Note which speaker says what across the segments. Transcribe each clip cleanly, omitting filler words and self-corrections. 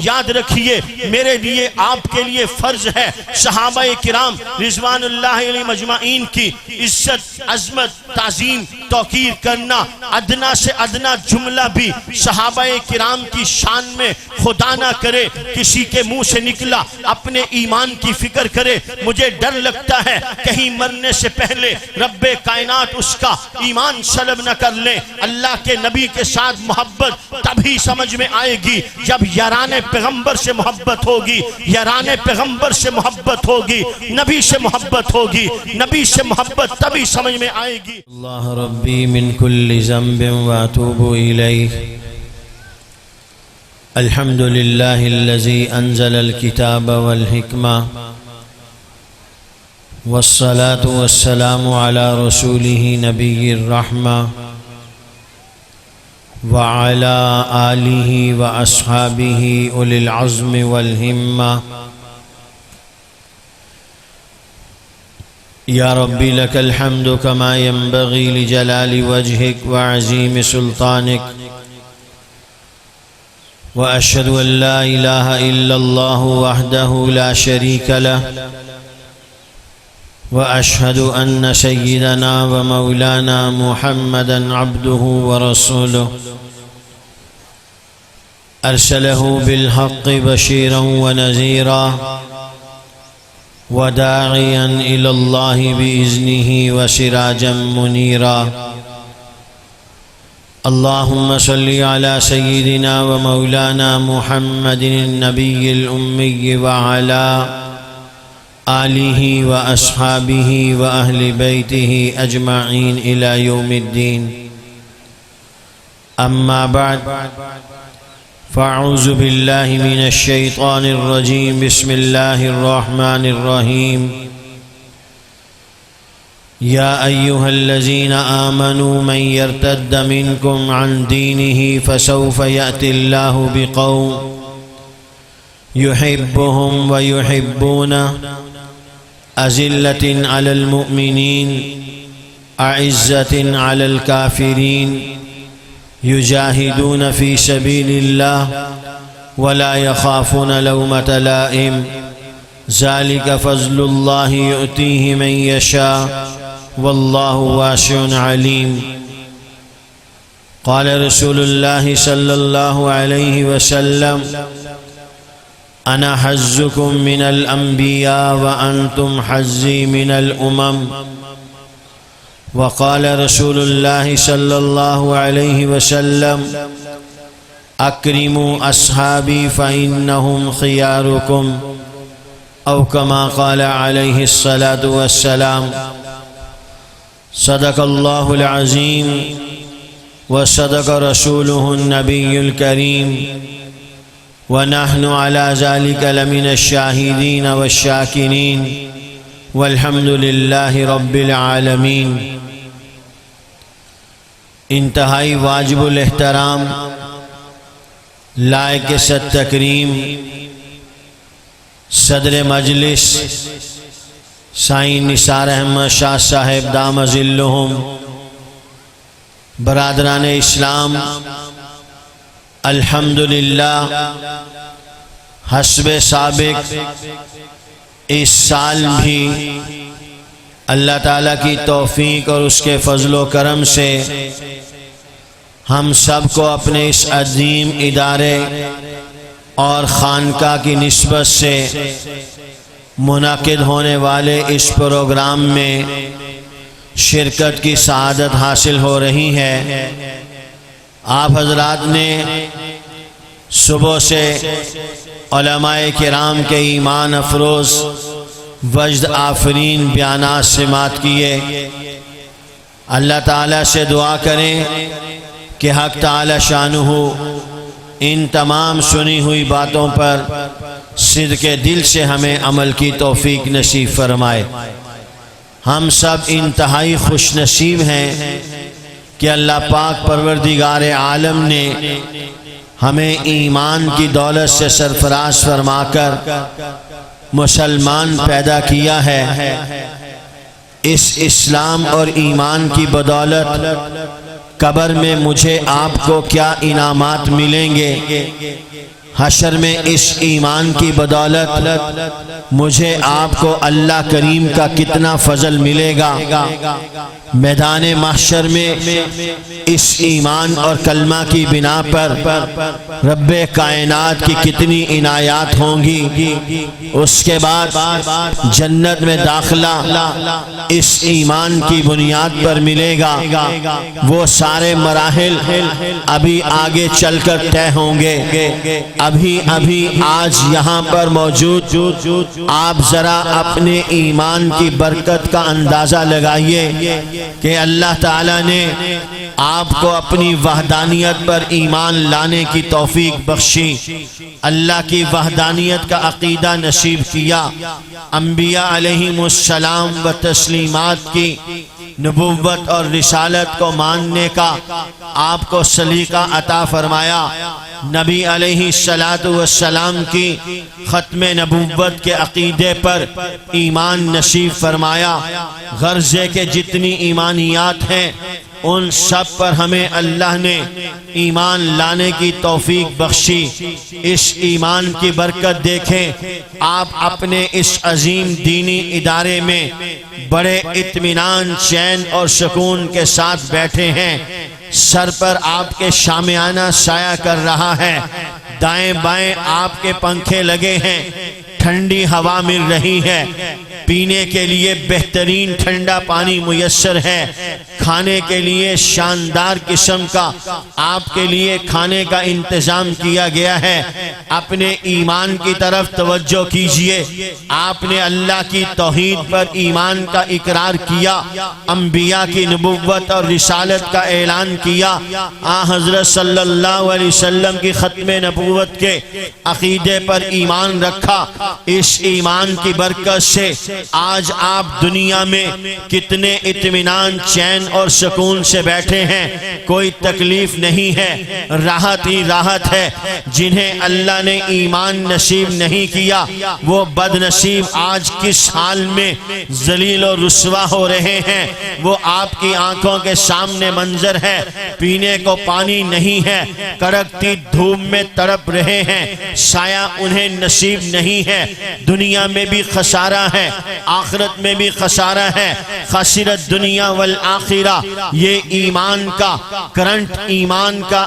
Speaker 1: یاد رکھیے میرے لیے آپ کے لیے فرض ہے صحابہ کرام رضوان اللہ علیہ مجمعین کی عزت عظمت تعظیم توقیر کرنا. ادنا سے ادنا جملہ بھی صحابہ کرام کی شان میں خدا نہ کرے کسی کے منہ سے نکلا اپنے ایمان کی فکر کرے. مجھے ڈر لگتا ہے کہیں مرنے سے پہلے رب کائنات اس کا ایمان سلب نہ کر لیں. اللہ کے نبی کے ساتھ محبت تبھی سمجھ میں آئے گی جب یاران پیغمبر سے محبت ہوگی. یاران پیغمبر سے محبت ہوگی, نبی سے محبت ہوگی, نبی سے محبت تبھی سمجھ میں آئے گی.
Speaker 2: اللہ ربی من کل ذنب واتوب الیہ. الحمد للہ الذی انزل الکتاب والحکمہ والصلاة والسلام علی رسولہ نبی الرحمہ وعلى آلہ واصحابہ اولی العزم والہمہ. یا ربی لک الحمد کما ينبغی لجلال وجہک وعظیم سلطانک. واشہد ان لا الہ الا اللہ وحدہ لا شریک لہ واشہد ان سیدنا ومولانا محمدا عبدہ ورسولہ ارسلہ بالحق بشیرا ونذیرا وداعیا الی اللہ باذنہ وسراجا منیرا. اللہم صلی علی سیدنا ومولانا محمد النبی الامی وعلی آلہ واصحابہ واہل بیتہ اجمعین الی یوم الدین. اما بعد فاعوذ باللہ من الشیطان الرجیم. بسم اللہ الرحمن الرحیم. یا ایہا الذین آمنوا من یرتد منکم عن دینہ فسوف یأتی اللہ بقوم یحبهم ویحبونہ أذلة على المؤمنين أعزة على الكافرين يجاهدون في سبيل الله ولا يخافون لومة لائم. ذلك فضل الله يؤتيه من يشاء والله واسع عليم. قال رسول الله صلى الله عليه وسلم انا حظكم من الانبیاء وانتم حظی من الامم. وقال رسول اللہ صلی اللہ علیہ وسلم اکرموا اصحابی فانہم خیارکم او کما قال علیہ الصلاة والسلام. صدق اللہ العظیم وصدق رسولہ النبی الکریم ونحن على ذلك لمن الشاهدين والشاكرين والحمد لله رب العالمين. انتہائی واجب الاحترام لائق ست تکریم صدر مجلس سائیں نثار احمد شاہ صاحب دام ظلہم، برادران اسلام، الحمدللہ حسب سابق اس سال بھی اللہ تعالیٰ کی توفیق اور اس کے فضل و کرم سے ہم سب کو اپنے اس عظیم ادارے اور خانقاہ کی نسبت سے منعقد ہونے والے اس پروگرام میں شرکت کی سعادت حاصل ہو رہی ہے. آپ حضرات نے صبح سے علماء کرام کے ایمان افروز وجد آفرین بیانات سماعت کیے. اللہ تعالیٰ سے دعا کریں کہ حق تعالی شانہ ان تمام سنی ہوئی باتوں پر صدق دل سے ہمیں عمل کی توفیق نصیب فرمائے. ہم سب انتہائی خوش نصیب ہیں کہ اللہ پاک پروردگار عالم نے ہمیں ایمان کی دولت سے سرفراز فرما کر مسلمان پیدا کیا ہے. اس اسلام اور ایمان کی بدولت قبر میں مجھے آپ کو کیا انعامات ملیں گے حشر میں اس ایمان کی بدولت مجھے آپ کو اللہ کریم کا کتنا فضل ملے گا، میدان محشر میں اس ایمان اور کلمہ کی بنا پر رب کائنات کی کتنی عنایات ہوں گی، اس کے بعد جنت میں داخلہ اس ایمان کی بنیاد پر ملے گا۔ وہ سارے مراحل ابھی آگے چل کر طے ہوں گے۔ ابھی آج یہاں پر موجود آپ ذرا اپنے ایمان کی برکت کا اندازہ لگائیے کہ اللہ تعالیٰ نے آپ کو اپنی وحدانیت پر ایمان لانے کی توفیق بخشی، اللہ کی وحدانیت کا عقیدہ نصیب کیا، انبیاء علیہم السلام و تسلیمات کی نبوت اور رسالت کو ماننے کا آپ کو سلیقہ عطا فرمایا، نبی علیہ السلام کی ختم نبوت کے عقیدے پر ایمان نصیب فرمایا۔ غرض ہے کہ جتنی ایمانیات ہیں ان سب پر ہمیں اللہ نے ایمان لانے کی توفیق بخشی۔ اس ایمان کی برکت دیکھیں، آپ اپنے اس عظیم دینی ادارے میں بڑے اطمینان، چین اور سکون کے ساتھ بیٹھے ہیں، سر پر آپ کے شامیانہ سایہ کر رہا ہے، دائیں بائیں آپ کے پنکھے لگے ہیں، ٹھنڈی ہوا مل رہی ہے، پینے کے لیے بہترین ٹھنڈا پانی میسر ہے، کھانے کے لیے شاندار قسم کا آپ کے لیے کھانے کا انتظام کیا گیا ہے۔ اپنے ایمان کی طرف توجہ کیجئے، آپ نے اللہ کی توحید پر ایمان کا اقرار کیا، انبیاء کی نبوت اور رسالت کا اعلان کیا، حضرت صلی اللہ علیہ وسلم کی ختم نبوت کے عقیدے پر ایمان رکھا۔ اس ایمان کی برکت سے آج آپ دنیا میں کتنے اطمینان، چین اور سکون سے بیٹھے ہیں، کوئی تکلیف نہیں ہے، راحت ہی راحت ہے۔ جنہیں اللہ نے ایمان نصیب نہیں کیا وہ بد نصیب آج کس حال میں ذلیل و رسوا ہو رہے ہیں، وہ آپ کی آنکھوں کے سامنے منظر ہے، پینے کو پانی نہیں ہے، کڑکتی دھوپ میں تڑپ رہے ہیں، سایہ انہیں نصیب نہیں ہے، دنیا میں بھی خسارہ ہے، آخرت میں بھی خسارہ ہے، خسرت دنیا والآخرہ۔ یہ ایمان کا کرنٹ، ایمان کا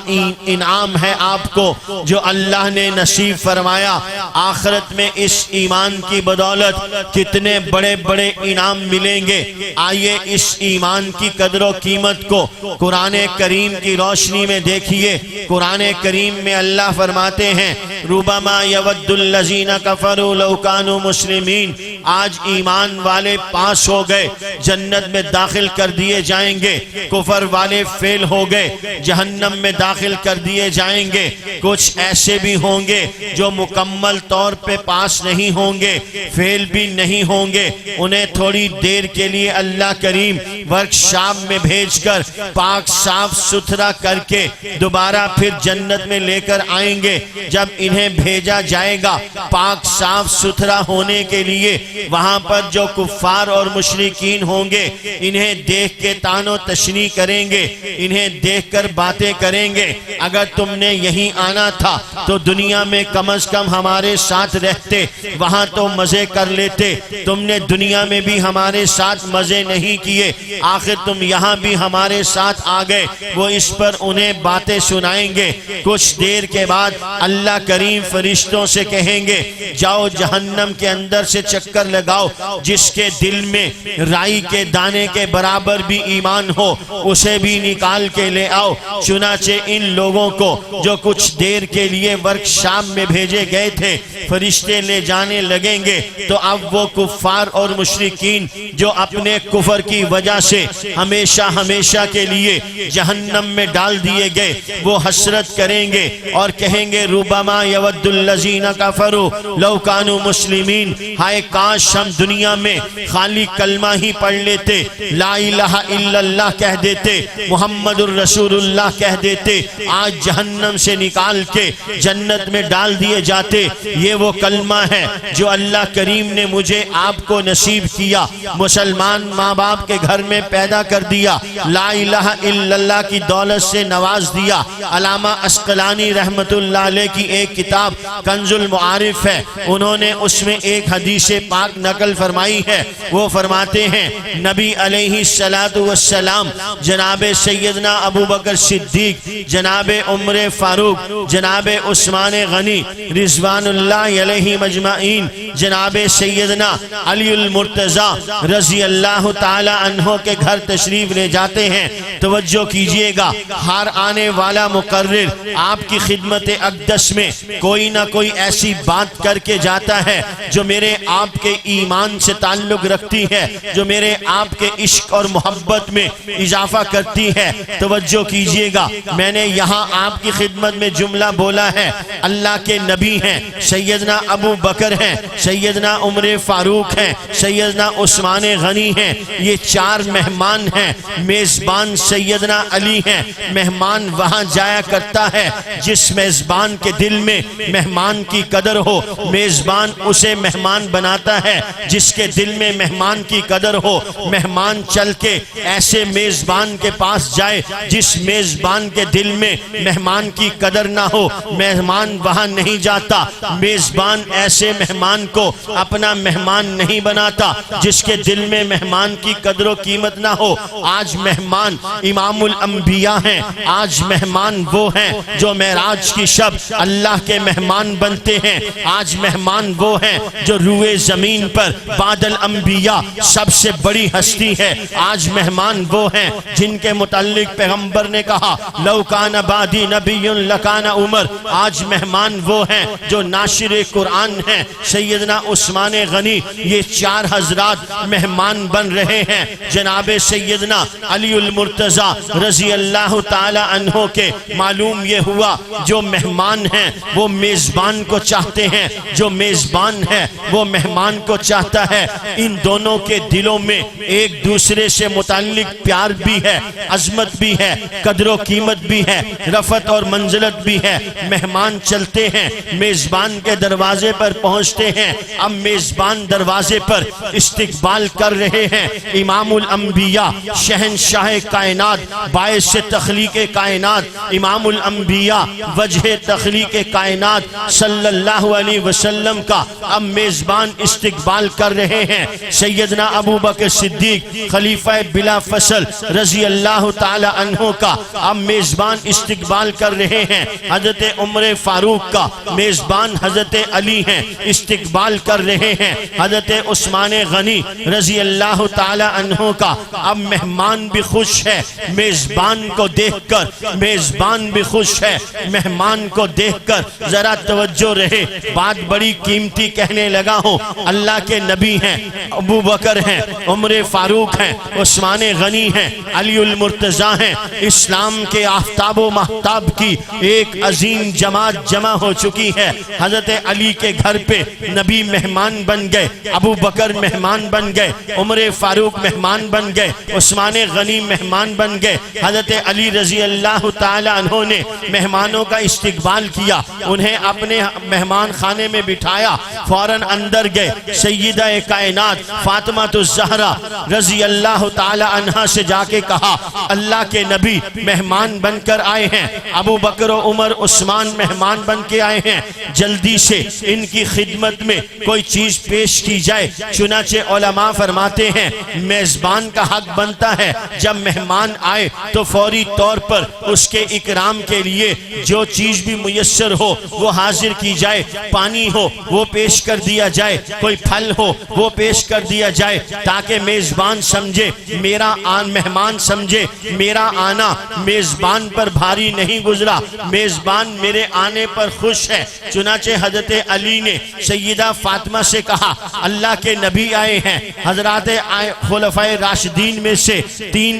Speaker 2: انعام ہے آپ کو جو اللہ نے نصیب فرمایا۔ آخرت میں اس ایمان کی بدولت کتنے بڑے بڑے انعام ملیں گے۔ آئیے اس ایمان کی قدر و قیمت کو قرآن کریم کی روشنی میں دیکھیے۔ قرآن کریم میں اللہ فرماتے ہیں ربما یود الذین کفروا لو کانوا مسلمین، آج ایمان والے پاس ہو گئے، جنت میں داخل کر دیے جائیں گے، کفر والے فیل ہو گئے، جہنم میں داخل کر دیے جائیں گے۔ کچھ ایسے بھی ہوں گے جو مکمل طور پہ پاس نہیں ہوں گے، فیل بھی نہیں ہوں گے، انہیں تھوڑی دیر کے لیے اللہ کریم ورکشاپ میں بھیج کر پاک صاف ستھرا کر کے دوبارہ پھر جنت میں لے کر آئیں گے۔ جب انہیں بھیجا جائے گا پاک صاف ستھرا ہونے کے لیے، وہاں پر جو کفار اور مشرکین ہوں گے انہیں دیکھ کے تان و تشنیع کریں گے، انہیں دیکھ کر باتیں کریں گے، اگر تم نے یہیں آنا تھا تو دنیا میں کم از کم ہمارے ساتھ رہتے، وہاں تو مزے کر لیتے، تم نے دنیا میں بھی ہمارے ساتھ مزے نہیں کیے، آخر تم یہاں بھی ہمارے ساتھ آ گئے۔ وہ اس پر انہیں باتیں سنائیں گے۔ کچھ دیر کے بعد اللہ کریم فرشتوں سے کہیں گے جاؤ جہنم کے اندر سے چکر لگاؤ، جس کے دل میں رائی کے دانے کے برابر بھی ایمان ہو اسے بھی نکال کے لے آؤ۔ چنانچہ ان لوگوں کو جو کچھ دیر کے لیے ورکشاپ میں بھیجے گئے تھے فرشتے لے جانے لگیں گے، تو اب وہ کفار اور مشرکین جو اپنے کفر کی وجہ سے ہمیشہ ہمیشہ کے لیے جہنم میں ڈال دیے گئے وہ حسرت کریں گے اور کہیں گے ربما یود الذین کفروا لو کانوا مسلمین، ہائے کاش ہم دنیا میں خالی کلمہ ہی پڑھ لیتے، لا الہ الا اللہ کہہ دیتے، محمد الرسول اللہ کہہ دیتے، آج جہنم سے نکال کے جنت میں ڈال دیے جاتے۔ یہ وہ کلمہ ہے جو اللہ کریم نے مجھے آپ کو نصیب کیا۔ مسلمان ماں باپ کے گھر میں پیدا کر دیا، لا الہ الا اللہ کی دولت سے نواز دیا۔ علامہ عسقلانی رحمت اللہ علیہ کی ایک کتاب کنز المعارف ہے، انہوں نے اس میں ایک حدیث پاک نقل فرمائی ہے۔ وہ فرماتے ہیں نبی علیہ السلام جناب سیدنا ابو بکر صدیق، جناب عمر فاروق، جناب عثمان غنی رضوان اللہ علیہ مجمعین، جناب سیدنا علی المرتضی رضی اللہ تعالی عنہ کے گھر تشریف لے جاتے ہیں۔ توجہ کیجئے گا، ہر آنے والا مقرر آپ کی خدمت اقدس میں کوئی نہ کوئی ایسی بات کر کے جاتا ہے جو میرے آپ کے ایمان سے تعلق رکھتی ہے، جو میرے آپ کے عشق اور محبت میں اضافہ کرتی ہے۔ توجہ کیجئے گا، میں نے یہاں آپ کی خدمت میں جملہ بولا ہے، اللہ کے نبی ہیں، سیدنا ابو بکر ہیں، سیدنا عمر فاروق ہیں، سیدنا عثمان غنی ہیں، یہ چار مہمان ہیں۔ میزبان سیدنا علی ہیں۔ مہمان وہاں جایا کرتا ہے جس میزبان کے دل میں مہمان کی قدر ہو، میزبان اسے مہمان بناتا ہے جس کے دل میں مہمان کی قدر ہو۔ مہمان چل کے ایسے میزبان کے پاس جائے جس میزبان کے دل میں مہمان کی قدر نہ ہو، مہمان وہاں نہیں جاتا۔ میزبان ایسے مہمان کو اپنا مہمان نہیں بناتا جس کے دل میں مہمان کی قدر و قیمت نہ ہو۔ آج مہمان امام الانبیاء ہیں، آج مہمان وہ ہیں جو معراج کی شب اللہ کے مہمان بنتے ہیں۔ آج مہمان وہ ہیں جو روئے زمین پر بعد الانبیاء سب سے بڑی ہستی ہے۔ آج مہمان وہ ہیں جن کے متعلق پیغمبر نے کہا لو کان بعدی نبی لکان عمر۔ آج مہمان وہ ہیں جو ناشر قرآن ہیں، سیدنا عثمان غنی۔ یہ چار حضرات مہمان بن رہے ہیں جناب سیدنا علی المرتضی رضی اللہ تعالی عنہ کے۔ معلوم یہ ہوا جو مہمان ہیں وہ میزبان کو چاہتے ہیں، جو میزبان ہے وہ مہمان کو چاہتا ہے۔ ان دونوں کے دلوں میں ایک دوسرے سے متعلق پیار بھی ہے، عظمت بھی ہے، قدر و قیمت بھی ہے، رفعت اور منزلت بھی ہے۔ مہمان چلتے ہیں، میزبان کے دروازے پر پہنچتے ہیں۔ اب میزبان دروازے پر استقبال کر رہے ہیں امام الانبیاء، شہنشاہ کائنات، باعث تخلیق کائنات، امام الانبیاء، وجہ تخلیق کائنات صلی اللہ علیہ وسلم کا اب میزبان استقبال کر رہے ہیں۔ سیدنا ابو بکر صدیق خلیفہ بلا فصل رضی اللہ تعالی عنہ کا اب میزبان استقبال کر رہے ہیں۔ حضرت عمر فاروق کا میزبان حضرت علی ہیں، استقبال کر رہے ہیں۔ حضرت عثمان غنی رضی اللہ تعالی عنہ کا اب مہمان بھی خوش ہے میزبان کو دیکھ کر، میزبان بھی خوش ہے مہمان کو دیکھ کر۔ ذرا توجہ رہے، بات بڑی قیمتی کہنے لگا ہوں۔ اللہ کے نبی ہیں، ابو بکر ہیں، عمر فاروق ہیں، عثمان غنی ہیں، علی المرتضی ہیں۔ اسلام کے آفتاب و مہتاب کی ایک عظیم جماعت جمع ہو چکی ہے۔ حضرت علی کے گھر پہ نبی مہمان بن گئے، ابو بکر مہمان بن گئے، عمر فاروق مہمان بن گئے، عثمان غنی مہمان بن گئے۔ حضرت علی رضی اللہ تعالی عنہ نے مہمانوں کا استقبال کیا، انہیں اپنے مہمان خانے میں بٹھایا، فوراً اندر گئے۔ سیدہ کائنات فاطمہ الزہرا رضی اللہ تعالی عنہ سے جا کے کہا اللہ کے نبی مہمان بن کر آئے ہیں، ابو بکر و عمر عثمان مہمان بن کے آئے ہیں، جلدی سے ان کی خدمت میں کوئی چیز پیش کی جائے۔ چنانچہ علماء فرماتے ہیں میزبان کا حق بنتا ہے جب مہمان آئے تو فوری طور پر اس کے اکرام کے لیے جو چیز بھی میسر ہو وہ حاضر کی جائے، پانی ہو وہ پیش کر دیا جائے، کوئی پھل ہو وہ پیش کر دیا جائے، تاکہ میزبان سمجھے میرا مہمان سمجھے میرا آنا میزبان پر بھاری نہیں گزرا، میزبان میرے آنے پر خوش ہے۔ چنانچہ حضرت علی نے سیدہ فاطمہ سے کہا اللہ کے نبی آئے ہیں۔ حضرات خلفائے راشدین میں سے تین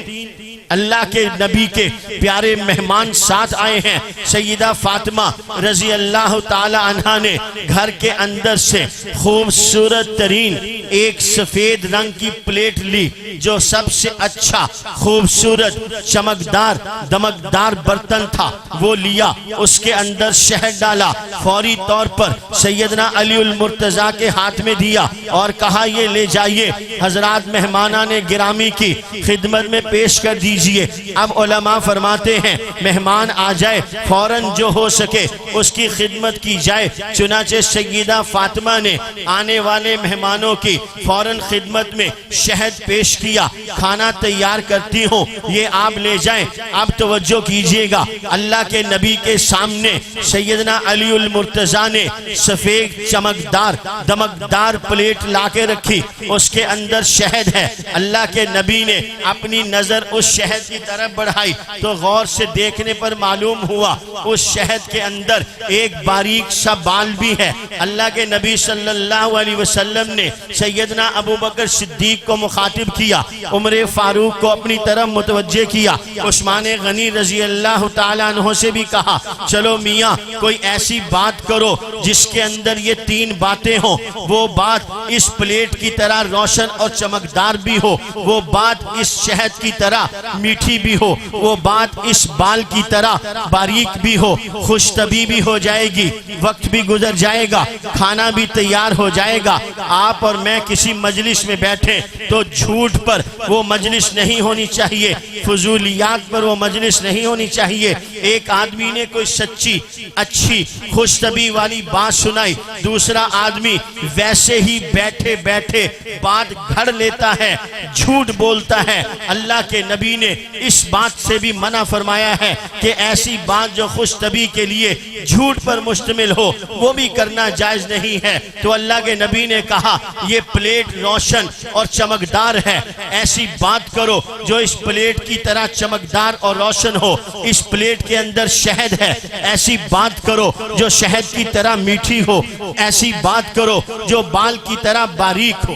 Speaker 1: اللہ کے نبی کے پیارے مہمان ساتھ آئے ہیں۔ سیدہ فاطمہ رضی اللہ تعالی عنہ نے گھر کے اندر سے خوبصورت ترین ایک سفید رنگ کی پلیٹ لی، جو سب سے اچھا خوبصورت چمکدار دمکدار برتن تھا، وہ لیا، اس کے اندر شہد ڈالا، فوری طور پر سیدنا علی المرتضیٰ کے ہاتھ میں دیا اور کہا یہ لے جائیے، حضرات مہمانان گرامی کی خدمت میں پیش کر دیجئے۔ اب علماء فرماتے ہیں مہمان آ جائے فوراً جو ہو سکے اس کی خدمت کی جائے، چنانچہ سیدہ فاطمہ نے آنے والے مہمانوں کی فوراً خدمت میں شہد پیش کیا۔ کھانا تیار کرتی ہوں، یہ آپ لے جائیں۔ اب توجہ کیجئے گا، اللہ کے نبی کے سامنے سیدنا علی المرتضیٰ نے سفید چمکدار دمکدار پلیٹ لا کے رکھی، اس کے اندر شہد ہے۔ اللہ کے نبی نے اپنی نظر اس شہد کی طرف بڑھائی تو غور سے دیکھنے پر معلوم ہوا اس شہد کے اندر ایک باریک سا بال بھی ہے۔ اللہ کے نبی صلی اللہ علیہ وسلم نے سیدنا ابو بکر صدیق کو مخاطب کیا، عمر فاروق کو اپنی طرف متوجہ کیا، عثمان غنی رضی اللہ تعالیٰ عنہ سے بھی کہا چلو میاں کوئی ایسی بات کرو جس کے اندر یہ تین باتیں ہوں، وہ بات اس پلیٹ کی طرح روشن اور چمکدار بھی ہو، وہ بات اس شہد کی طرح میٹھی بھی ہو، وہ بات اس بال کی طرح باریک بھی ہو۔ خوش طبی بھی ہو جائے گی، وقت بھی گزر جائے گا، کھانا بھی تیار ہو جائے گا، آپ اور میں کسی مجلس میں بیٹھے تو جھوٹ پر وہ مجلس نہیں ہونی چاہیے، فضولیات پر وہ مجلس نہیں ہونی چاہیے۔ ایک آدمی نے کوئی سچی اچھی خوش طبی والی بات سنائی، دوسرا آدمی ویسے ہی بیٹھے بیٹھے بات گھڑ لیتا ہے، جھوٹ بولتا ہے۔ اللہ کے نبی نے اس بات سے بھی منع فرمایا ہے کہ ایسی بات جو خوش طبی کے لیے جھوٹ پر مشتمل ہو وہ بھی کرنا جائز نہیں ہے۔ تو اللہ کے نبی نے کہا یہ پلیٹ روشن اور چمکدار ہے، ایسی بات کرو جو اس پلیٹ کی طرح چمکدار اور روشن ہو، اس پلیٹ کے اندر شہد ہے، ایسی بات کرو جو شہد کی طرح میٹھی ہو، ایسی بات کرو جو بال کی طرح باریک ہو۔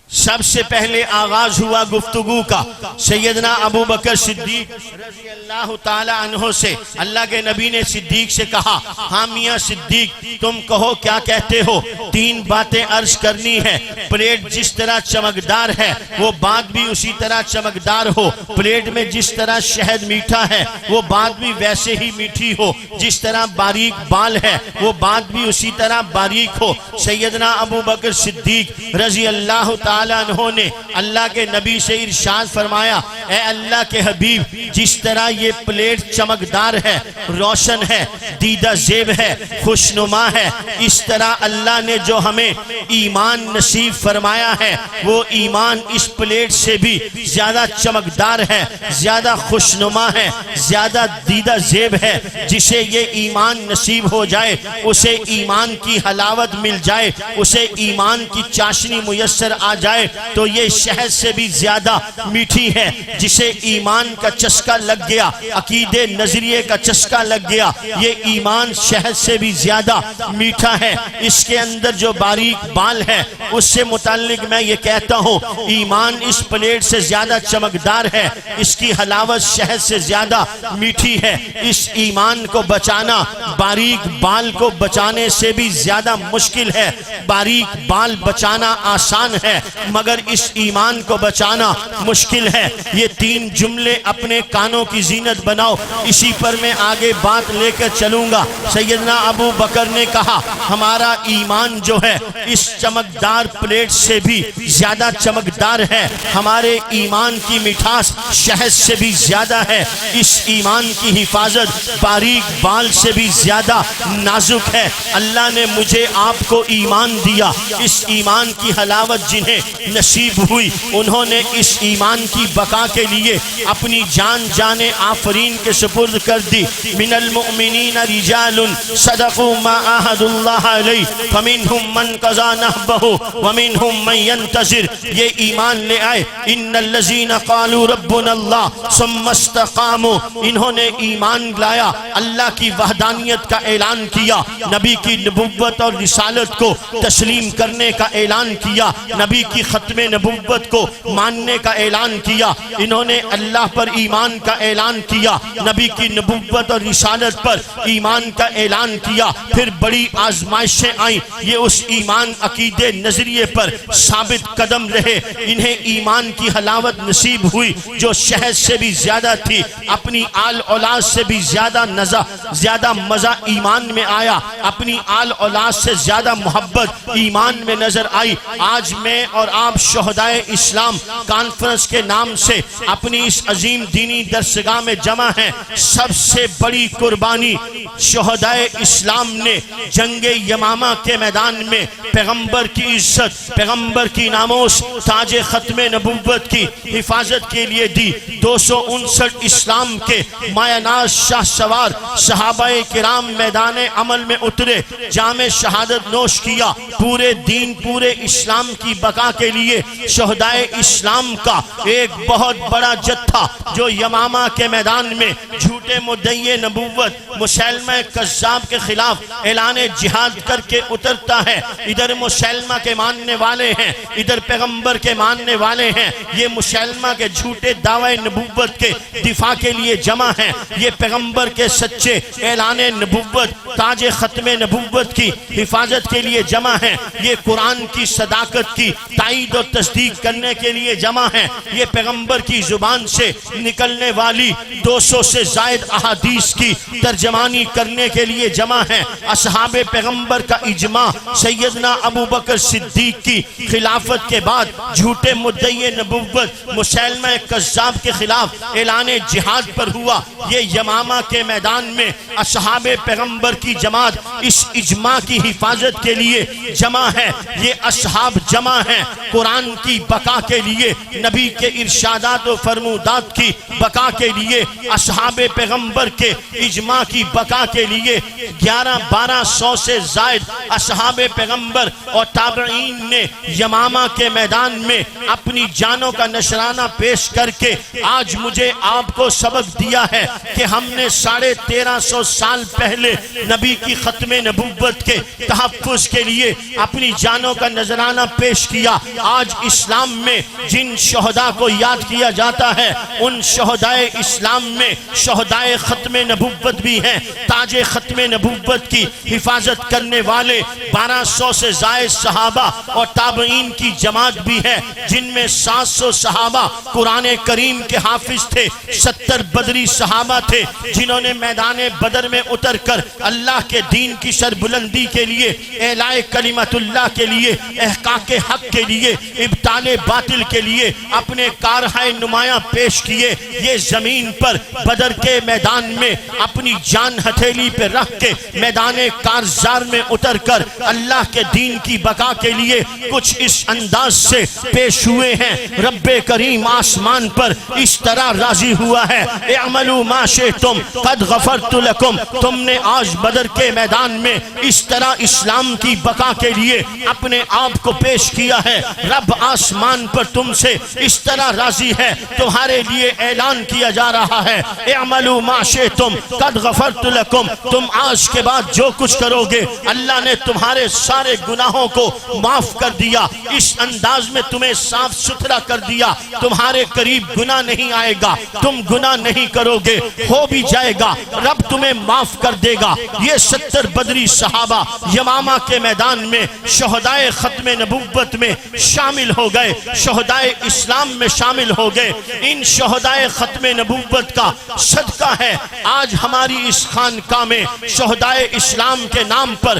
Speaker 1: سب سے پہلے آغاز ہوا گفتگو کا سیدنا ابو بکر صدیق رضی اللہ تعالی عنہ سے۔ اللہ کے نبی نے صدیق سے کہا ہاں میاں صدیق تم کہو کیا کہتے ہو، تین باتیں عرض کرنی ہے۔ پلیٹ جس طرح چمکدار ہے وہ بات بھی اسی طرح چمکدار ہو، پلیٹ میں جس طرح شہد میٹھا ہے وہ بات بھی ویسے ہی میٹھی ہو، جس طرح باریک بال ہے وہ بات بھی اسی طرح باریک ہو۔ سیدنا ابو بکر صدیق رضی اللہ تعالی عنہ نے اللہ کے نبی سے ارشاد فرمایا اے اللہ کے حبیب جس طرح یہ پلیٹ چمکدار ہے، روشن ہے، دیدہ زیب ہے، خوشنما ہے، اس طرح اللہ نے جو ہمیں ایمان نصیب فرمایا ہے وہ ایمان اس پلیٹ سے بھی زیادہ چمکدار ہے، زیادہ خوشنما ہے، زیادہ دیدہ زیب ہے۔ جسے یہ ایمان نصیب ہو جائے، اسے ایمان کی حلاوت مل جائے، اسے ایمان کی چاشنی میسر آ جائے تو یہ شہد سے بھی زیادہ میٹھی ہے۔ جسے ایمان کا چسکا لگ گیا، عقیدے نظریے کا چسکا لگ گیا، یہ ایمان شہد سے بھی زیادہ میٹھا ہے۔ اس کے اندر جو باریک بال ہے اس سے متعلق میں یہ کہتا ہوں ایمان اس پلیٹ سے زیادہ چمکدار ہے، اس کی حلاوت شہد سے زیادہ میٹھی ہے۔ اس ایمان کو بچانا باریک بال کو بچانے سے بھی زیادہ مشکل ہے۔ باریک بال بچانا آسان ہے مگر اس ایمان کو بچانا مشکل ہے۔ یہ تین جملے اپنے کانوں کی زینت بناؤ، اسی پر میں آگے بات لے کر چلوں گا۔ سیدنا ابو بکر نے کہا ہمارا ایمان جو ہے اس چمکدار پلیٹ سے بھی زیادہ چمکدار ہے، ہمارے ایمان کی مٹھاس شہد سے بھی زیادہ ہے، اس ایمان کی حفاظت باریک بال سے بھی زیادہ نازک ہے۔ اللہ نے مجھے آپ کو ایمان دیا، اس ایمان کی حلاوت جنہیں نصیب ہوئی انہوں نے اس ایمان کی بقا کے لیے اپنی جان آفرین کے سپرد کر دی۔ من المؤمنین رجال صدقوا ما عاہدوا اللہ علیہ فمنہم فمنہم من قضا نحبہ ومنہم من ينتظر، یہ ایمان لے آئے۔ ان الذین قالوا ربنا اللہ ثم استقاموا، انہوں نے ایمان لایا، اللہ کی وحدانیت کا اعلان کیا، نبی کی نبوت اور رسالت کو تسلیم کرنے کا اعلان کیا، نبی کی ختم نبوت کو ماننے کا اعلان کیا، انہوں نے اللہ پر ایمان کا اعلان کیا، نبی کی نبوت اور رسالت پر ایمان کا اعلان کیا۔ پھر بڑی آزمائشیں آئیں، یہ اس ایمان عقیدے نظریے پر ثابت قدم رہے، انہیں ایمان کی حلاوت نصیب ہوئی جو شہد سے بھی زیادہ تھی، اپنی آل اولاد سے بھی زیادہ مزہ ایمان میں آیا، اپنی آل اولاد سے زیادہ محبت ایمان میں نظر آئی۔ آج میں اور آپ شہدائے اسلام کانفرنس کے نام سے اپنی اس عظیم دینی درسگاہ میں جمع ہیں۔ سب سے بڑی قربانی شہدائے اسلام نے جنگ یمامہ کے میدان میں پیغمبر کی عزت، پیغمبر کی ناموس، تاج ختم نبوت کی حفاظت کے لیے دی۔ 259 اسلام کے مایہ ناز شاہ سوار صحابہ کرام میدان عمل میں اترے، جام شہادت نوش کیا، پورے دین پورے اسلام کی بقا کے لیے شہدائے اسلام کا ایک بہت بڑا جتھا جو یمامہ کے میدان میں جھوٹے مدعی نبوت مسیلمہ کذاب کے خلاف اعلان جہاد کر کے اترتا ہے۔ ادھر مسیلمہ کے ماننے والے ہیں، ادھر پیغمبر کے ماننے والے ہیں، یہ مسیلمہ کے جھوٹے دعوی نبوت کے دفاع کے لیے جمع ہیں، یہ پیغمبر کے سچے اعلان نبوت تاج ختم نبوت کی حفاظت کے لیے جمع ہیں، یہ قرآن کی صداقت کی تائید و تصدیق کرنے کے لیے جمع ہیں، یہ پیغمبر کی زبان سے نکلنے والی 200 سے زائد احادیث کی ترجمانی کرنے کے لیے جمع ہیں۔ اصحاب پیغمبر کا اجماع سیدنا ابو بکر صدیق کی خلافت کے بعد جھوٹے مدعی نبوت مسیلمہ کذاب کے خلاف اعلان جہاد پر ہوا۔ یہ یمامہ کے میدان میں اصحاب پیغمبر کی جماعت اس اجماع کی حفاظت کے لیے جمع ہے، یہ اصحاب جمع ہیں قرآن کی بقا کے لیے، نبی کے ارشادات و فرمودات کی بقا کے لیے، اصحاب پیغمبر کے اجماع کی بقا کے لیے۔ 1100-1200 سے زائد اصحاب پیغمبر اور تابعین نے یمامہ کے میدان میں اپنی جانوں کا نشرانہ پیش کر کے آج مجھے آپ کو سبق دیا ہے کہ ہم نے 1350 سال پہلے نبی کی ختم نبوت کے تحفظ کے لیے اپنی جانوں کا نذرانہ پیش کیا۔ آج اسلام میں جن شہداء کو یاد کیا جاتا ہے ان شہدائے اسلام میں شہدائے ختم نبوت بھی ہیں، تاج ختم نبوت کی حفاظت کرنے والے 1200 سے زائد صحابہ اور تابعین کی جماعت بھی ہے، جن میں 700 صحابہ قرآن کریم کے حافظ تھے، 70 بدری صحابہ تھے جنہوں نے میدان بدر میں اتر کر اللہ کے دین کی سربلندی کے لیے، اعلاء کلمت اللہ کے لیے، احقاق حق کے لیے، ابطال باطل کے لیے اپنے کارہائے نمایاں پیش کیے۔ یہ زمین پر بدر کے میدان میں اپنی جان ہتھیلی پہ رکھ کے میدان کارزار میں اتر کر اللہ کے دین کی بقا کے لیے کچھ اس انداز سے پیش ہوئے ہیں۔ رب کریم آسمان پر اس طرح راضی ہوا ہے، اعملوا ما شئتم قد غفرت لکم، تم نے آج بدر کے میدان میں اس طرح اسلام کی بقا کے لیے اپنے آپ کو پیش کیا ہے۔ رب آسمان پر تم سے اس طرح راضی ہے، تمہارے لیے اعلان کیا جا رہا ہے، اعملوا ما شئتم قد غفرت لکم، تم آج کے بعد جو کچھ کرو گے اللہ نے تمہارے سارے گناہوں کو معاف کر دیا، اس انداز میں تمہیں صاف ستھرا کر دیا، تمہارے قریب گناہ نہیں آئے گا، تم گناہ نہیں کرو گے، ہو بھی جائے گا رب تمہیں معاف کر دے گا۔ یہ 70 بدری صحابہ یمامہ کے میدان میں شہدائے ختم نبوت میں شامل ہو گئے، شہدائے اسلام میں شامل ہو گئے۔ ان شہدائے ختم نبوت کا صدقہ ہے آج ہماری اس خانقاہ میں شہدائے اسلام کے نام پر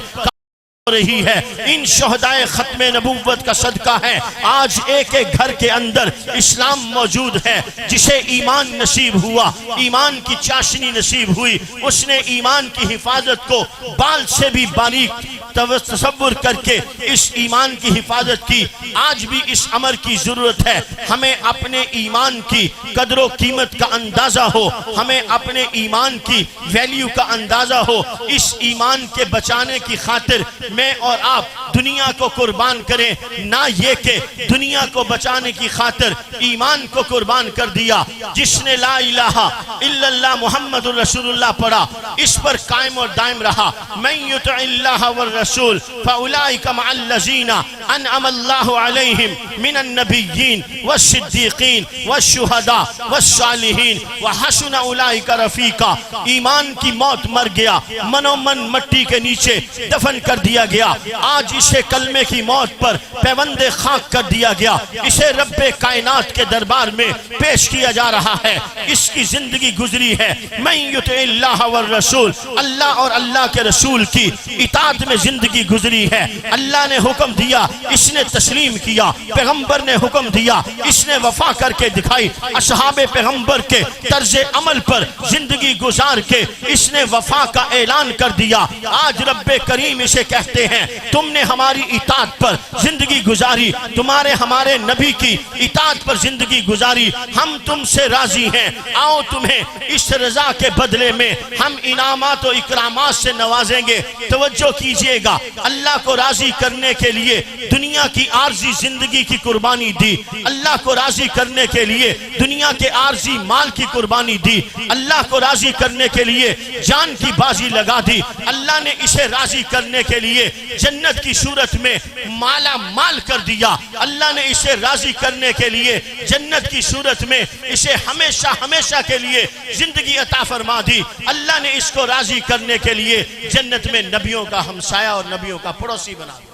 Speaker 1: رہی ہے، ان شہدائے ختم نبوت کا صدقہ ہے آج ایک ایک گھر کے اندر اسلام موجود ہے۔ جسے ایمان نصیب ہوا، ایمان کی چاشنی نصیب ہوئی، اس نے ایمان کی حفاظت کو بال سے بھی باریک تصور کر کے اس ایمان کی حفاظت کی۔ آج بھی اس امر کی ضرورت ہے، ہمیں اپنے ایمان کی قدر و قیمت کا اندازہ ہو، ہمیں اپنے ایمان کی ویلیو کا اندازہ ہو۔ اس ایمان کے بچانے کی خاطر میں اور آپ دنیا کو قربان کریں، نہ یہ کہ دنیا کو بچانے کی خاطر ایمان کو قربان کر دیا۔ جس نے لا الہ الا اللہ محمد الرسول اللہ پڑھا، اس پر قائم اور دائم رہا، من یطع اللہ والرسول فاولئک مع الذین انعم اللہ علیہم من النبیین والصدیقین والشہداء والصالحین وحسن اولئک رفیقا۔ ایمان کی موت مر گیا، منو من مٹی کے نیچے دفن کر دیا گیا، آج اسے کلمے کی موت پر پیوند خاک کر دیا گیا، اسے رب کائنات کے دربار میں پیش کیا جا رہا ہے، اس کی زندگی گزری ہے من یطع اللہ والرسول، اللہ اور اللہ کے رسول کی اطاعت میں زندگی گزری ہے۔ اللہ نے حکم دیا، اس نے تسلیم کیا، پیغمبر نے حکم دیا، اس نے وفا کر کے دکھائی، اصحاب پیغمبر کے طرز عمل پر زندگی گزار کے اس نے وفا کا اعلان کر دیا۔ آج رب کریم اسے کہتے ہیں تم نے ہماری اطاعت پر زندگی گزاری، تمہارے ہمارے نبی کی اطاعت پر زندگی گزاری، ہم تم سے راضی ہیں، آؤ تمہیں اس رضا کے بدلے میں ہم انعامات و اکرامات سے نوازیں گے۔ توجہ کیجئے گا، اللہ کو راضی کرنے کے لیے دنیا کی عارضی زندگی کی قربانی دی، اللہ کو راضی کرنے کے لیے دنیا کے عارضی مال کی قربانی دی، اللہ کو راضی کرنے کے لیے جان کی بازی لگا دی۔ اللہ نے اسے راضی کرنے کے لیے جنت کی صورت میں مالا مال کر دیا، اللہ نے اسے راضی کرنے کے لیے جنت کی صورت میں اسے ہمیشہ ہمیشہ کے لیے زندگی عطا فرما دی۔ اللہ نے اس کو راضی کرنے کے لیے جنت میں نبیوں کا ہمسایہ اور نبیوں کا پڑوسی بنا دیا۔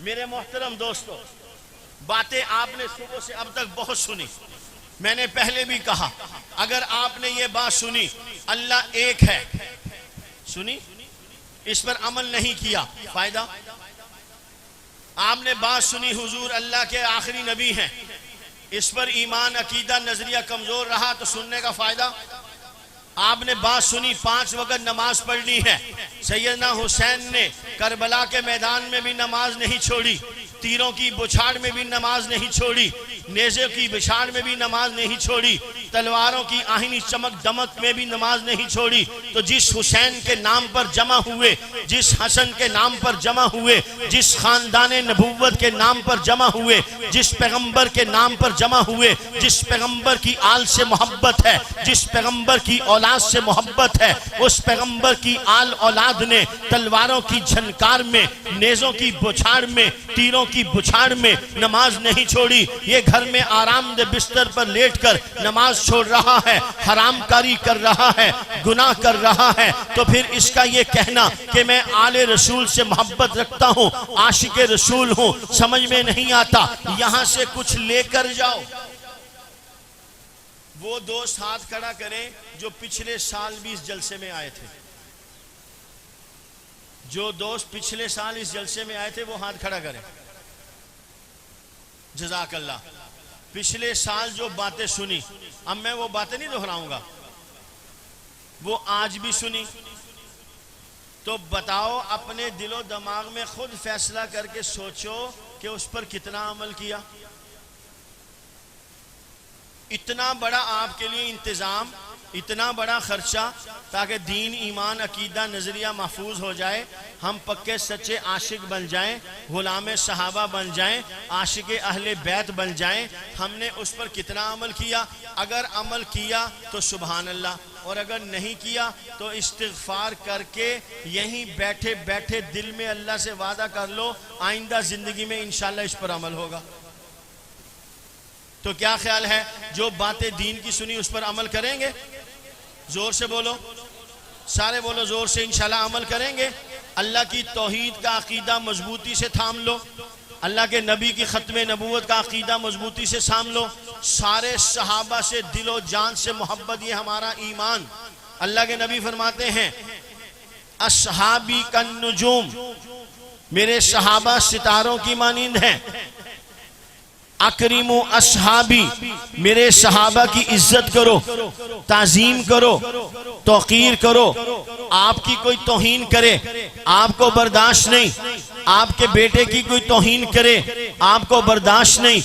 Speaker 1: میرے محترم دوستو، باتیں آپ نے صبح سے اب تک بہت سنی، میں نے پہلے بھی کہا اگر آپ نے یہ بات سنی اللہ ایک ہے، سنی، اس پر عمل نہیں کیا، فائدہ؟ آپ نے بات سنی حضور اللہ کے آخری نبی ہیں، اس پر ایمان عقیدہ نظریہ کمزور رہا تو سننے کا فائدہ؟ آپ نے بات سنی 5 وقت نماز پڑھنی ہے، سیدنا حسین نے کربلا کے میدان میں بھی نماز نہیں چھوڑی، تیروں کی بچھاڑ میں بھی نماز نہیں چھوڑی، نیزے کی بچھاڑ میں بھی نماز نہیں چھوڑی، تلواروں کی آہنی چمک دمک میں بھی نماز نہیں چھوڑی۔ تو جس حسین کے نام پر جمع ہوئے، جس حسن کے نام پر جمع ہوئے، جس خاندان نبوت کے نام پر جمع ہوئے، جس پیغمبر کے نام پر جمع ہوئے، جس پیغمبر کی آل سے محبت ہے، جس پیغمبر کی اولاد سے محبت ہے، اس پیغمبر کی آل اولاد نے تلواروں کی جھنکار میں، نیزوں کی بچھاڑ میں، تیروں کی بچھاڑ میں نماز نہیں چھوڑی۔ یہ گھر میں آرام دہ بستر پر لیٹ کر نماز چھوڑ رہا ہے، حرام کاری کر رہا ہے، گناہ کر رہا ہے، تو پھر اس کا یہ کہنا کہ میں آل رسول سے محبت رکھتا ہوں، عاشق رسول ہوں، سمجھ میں نہیں آتا۔ یہاں سے کچھ لے کر جاؤ۔ وہ دوست ہاتھ کھڑا کریں جو پچھلے سال بھی اس جلسے میں آئے تھے، جو دوست پچھلے سال اس جلسے میں آئے تھے وہ ہاتھ کھڑا کریں۔ جزاک اللہ۔ پچھلے سال جو باتیں سنی، اب میں وہ باتیں نہیں دہراؤں گا، وہ آج بھی سنی، تو بتاؤ اپنے دل و دماغ میں خود فیصلہ کر کے سوچو کہ اس پر کتنا عمل کیا۔ اتنا بڑا آپ کے لیے انتظام، اتنا بڑا خرچہ تاکہ دین ایمان عقیدہ نظریہ محفوظ ہو جائے، ہم پکے سچے عاشق بن جائیں، غلام صحابہ بن جائیں، عاشق اہل بیت بن جائیں، ہم نے اس پر کتنا عمل کیا؟ اگر عمل کیا تو سبحان اللہ، اور اگر نہیں کیا تو استغفار کر کے یہیں بیٹھے بیٹھے دل میں اللہ سے وعدہ کر لو آئندہ زندگی میں انشاءاللہ اس پر عمل ہوگا۔ تو کیا خیال ہے جو باتیں دین کی سنی اس پر عمل کریں گے؟ زور سے بولو، سارے بولو زور سے، انشاءاللہ عمل کریں گے۔ اللہ کی توحید کا عقیدہ مضبوطی سے تھام لو، اللہ کے نبی کی ختم نبوت کا عقیدہ مضبوطی سے تھام لو، سارے صحابہ سے دل و جان سے محبت، یہ ہمارا ایمان۔ اللہ کے نبی فرماتے ہیں اصحابی کالنجوم، میرے صحابہ ستاروں کی مانند ہیں، اکرموا اصحابی، میرے صحابہ کی عزت کرو، تعظیم کرو، توقیر کرو۔ آپ کی کوئی توہین کرے آپ کو برداشت نہیں، آپ کے بیٹے کی کوئی توہین کرے آپ کو برداشت نہیں,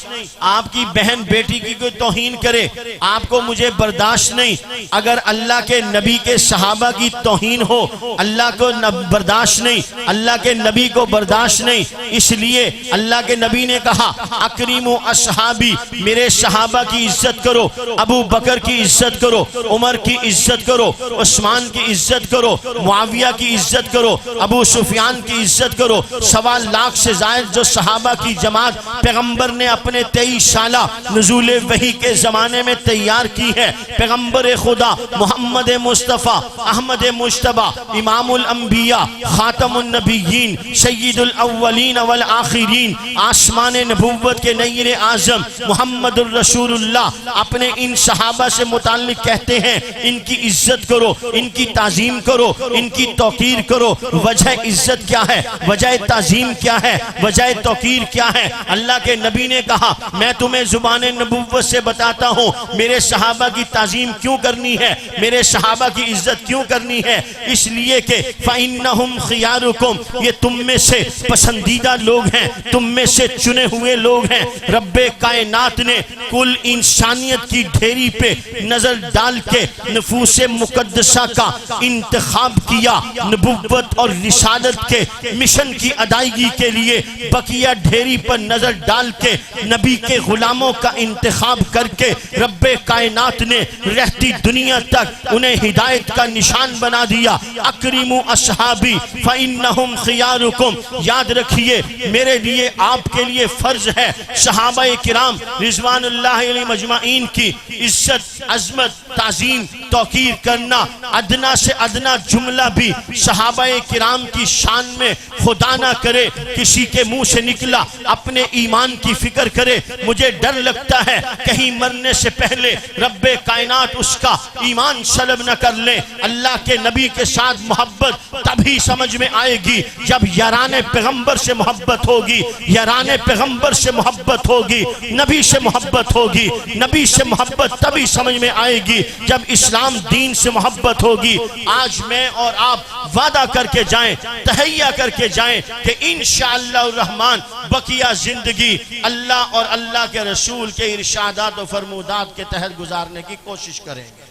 Speaker 1: آپ کی بہن بیٹی کی کوئی توہین کرے آپ کو مجھے برداشت نہیں, اگر اللہ کے نبی کے صحابہ کی توہین ہو اللہ کو برداشت نہیں, اللہ کے نبی کو برداشت نہیں. اس لیے اللہ کے نبی نے کہا اکریموا اصحابی, میرے صحابہ کی عزت کرو, ابو بکر کی عزت کرو, عمر کی عزت کرو, عثمان کی عزت کرو, معاویہ کی عزت کرو, ابو سفیان کی عزت کرو. 1.25 لاکھ سے زائد جو صحابہ کی جماعت پیغمبر نے اپنے 23 سالہ نزول وحی کے زمانے میں تیار کی ہے. پیغمبر خدا محمد مصطفیٰ احمد مجتبی امام الانبیاء خاتم النبیین سید الاولین والآخرین آسمان نبوت کے نیر اعظم محمد الرسول اللہ اپنے ان صحابہ سے متعلق کہتے ہیں ان کی عزت کرو, ان کی تعظیم کرو, ان کی توقیر کرو. وجہ عزت کیا ہے, وجہ تعظیم کیا ہے, وجہ توقیر کیا ہے؟ اللہ کے نبی نے کہا میں تمہیں زبان نبوت سے بتاتا ہوں میرے صحابہ کی تعظیم کیوں کرنی ہے, میرے صحابہ کی عزت کیوں کرنی ہے. اس لیے کہ فَإِنَّهُمْ خِيَارُكُمْ, یہ تم میں سے پسندیدہ لوگ ہیں, تم میں سے چنے ہوئے لوگ ہیں. رب کائنات نے کل انسانیت کی ڈھیری پہ نظر ڈال کے نفوس مقدسہ کا انتخاب کیا, نبوت اور رسالت کے مشن کی ادائیگی کے لیے بقیہ ڈھیری پر نظر ڈال کے نبی کے غلاموں کا انتخاب کر کے رب کائنات نے رہتی دنیا تک انہیں ہدایت کا نشان بنا دیا. اکریموا اصحابی فإنہم خیارکم, یاد رکھیے میرے لیے آپ کے لیے فرض ہے صحابہ کرام رضوان اللہ علیہ مجمعین کی عزت عظمت تعظیم توقیر کرنا. ادنا سے ادنا جملہ بھی صحابہ کرام کی شان میں خدا نہ کرے کسی کے منہ سے نکلا اپنے ایمان کی فکر کرے. مجھے ڈر لگتا ہے کہیں مرنے سے پہلے رب کائنات اس کا ایمان سلب نہ کر لے. اللہ کے نبی کے ساتھ محبت تبھی سمجھ میں آئے گی جب یاران پیغمبر سے محبت ہوگی, یاران پیغمبر سے محبت ہوگی, نبی سے محبت ہوگی. نبی سے محبت تبھی سمجھ میں آئے گی جب اسلام دین سے محبت ہوگی. آج میں اور آپ وعدہ کر کے جائیں, تہیہ کر کے جائیں کہ انشاءاللہ الرحمن بقیہ زندگی اللہ اور اللہ کے رسول کے ارشادات و فرمودات کے تحت گزارنے کی کوشش کریں گے.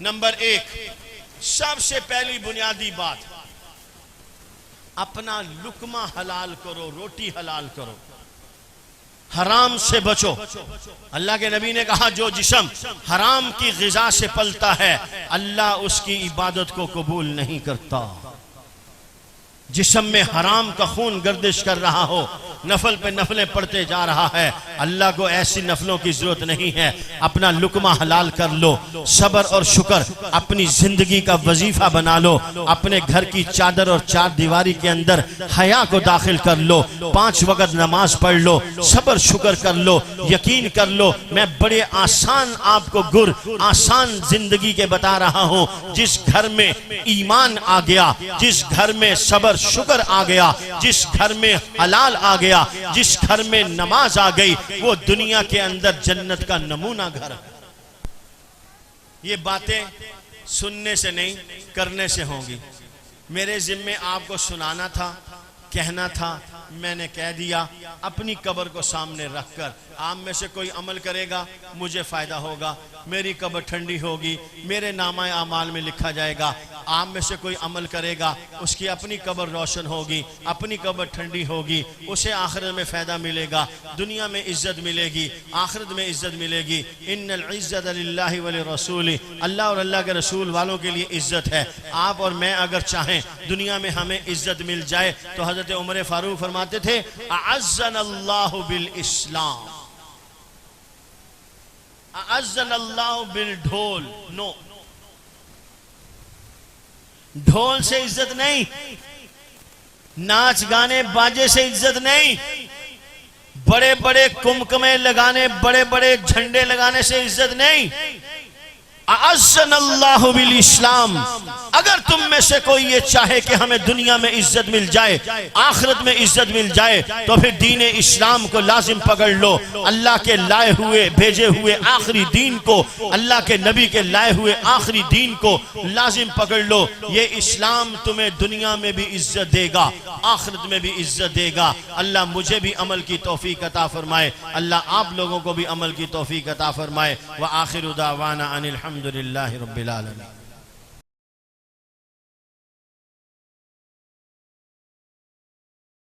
Speaker 1: نمبر 1, سب سے پہلی بنیادی بات, اپنا لقمہ حلال کرو, روٹی حلال کرو, حرام سے بچو. اللہ کے نبی نے کہا جو جسم حرام کی غذا سے پلتا ہے اللہ اس کی عبادت کو قبول نہیں کرتا. جسم میں حرام کا خون گردش کر رہا ہو, نفل پہ نفلیں پڑھتے جا رہا ہے, اللہ کو ایسی نفلوں کی ضرورت نہیں ہے. اپنا لقمہ حلال کر لو, صبر اور شکر اپنی زندگی کا وظیفہ بنا لو, اپنے گھر کی چادر اور چار دیواری کے اندر حیا کو داخل کر لو, 5 وقت نماز پڑھ لو, صبر شکر کر لو. یقین کر لو میں بڑے آسان آپ کو آسان زندگی کے بتا رہا ہوں. جس گھر میں ایمان آ گیا, جس گھر میں صبر شکر آ گیا, جس گھر میں حلال آ گیا, جس گھر میں نماز آ گئی, وہ دنیا کے اندر جنت کا نمونہ گھر ہے. یہ باتیں سننے سے نہیں کرنے سے ہوں گی. میرے ذمے آپ کو سنانا تھا, کہنا تھا, میں نے کہہ دیا. اپنی قبر کو سامنے رکھ کر آپ میں سے کوئی عمل کرے گا مجھے فائدہ ہوگا, میری قبر ٹھنڈی ہوگی, میرے نامہ اعمال میں لکھا جائے گا. آپ میں سے کوئی عمل کرے گا اس کی اپنی قبر روشن ہوگی, اپنی قبر ٹھنڈی ہوگی, اسے آخرت میں فائدہ ملے گا, دنیا میں عزت ملے گی, آخرت میں عزت ملے گی. ان العزت للہ ولرسول, اللہ اور اللہ کے رسول والوں کے لیے عزت ہے. آپ اور میں اگر چاہیں دنیا میں ہمیں عزت مل جائے تو حضرت عمر فاروق فرماتے تھے اعزنا اللہ بالاسلام, اعزنا اللہ بالڈھول. نو, ڈھول سے عزت نہیں, ناچ گانے باجے سے عزت نہیں, بڑے بڑے کمکمے لگانے بڑے بڑے جھنڈے لگانے سے عزت نہیں. اعزنا اللہ بالاسلام، اگر تم میں سے کوئی یہ چاہے کہ ہمیں دنیا میں عزت مل جائے، آخرت میں عزت مل جائے، تو پھر دین اسلام کو لازم پکڑ لو، اللہ کے لائے ہوئے بھیجے ہوئے آخری دین کو، اللہ کے نبی کے لائے ہوئے آخری دین کو لازم پکڑ لو۔ یہ اسلام تمہیں دنیا میں بھی عزت دے گا، آخرت میں بھی عزت دے گا۔ اللہ مجھے بھی عمل کی توفیق عطا فرمائے، اللہ آپ لوگوں کو بھی عمل کی توفیق عطا فرمائے۔ وآخر دعوانا ان الحمدللہ رب العالمین۔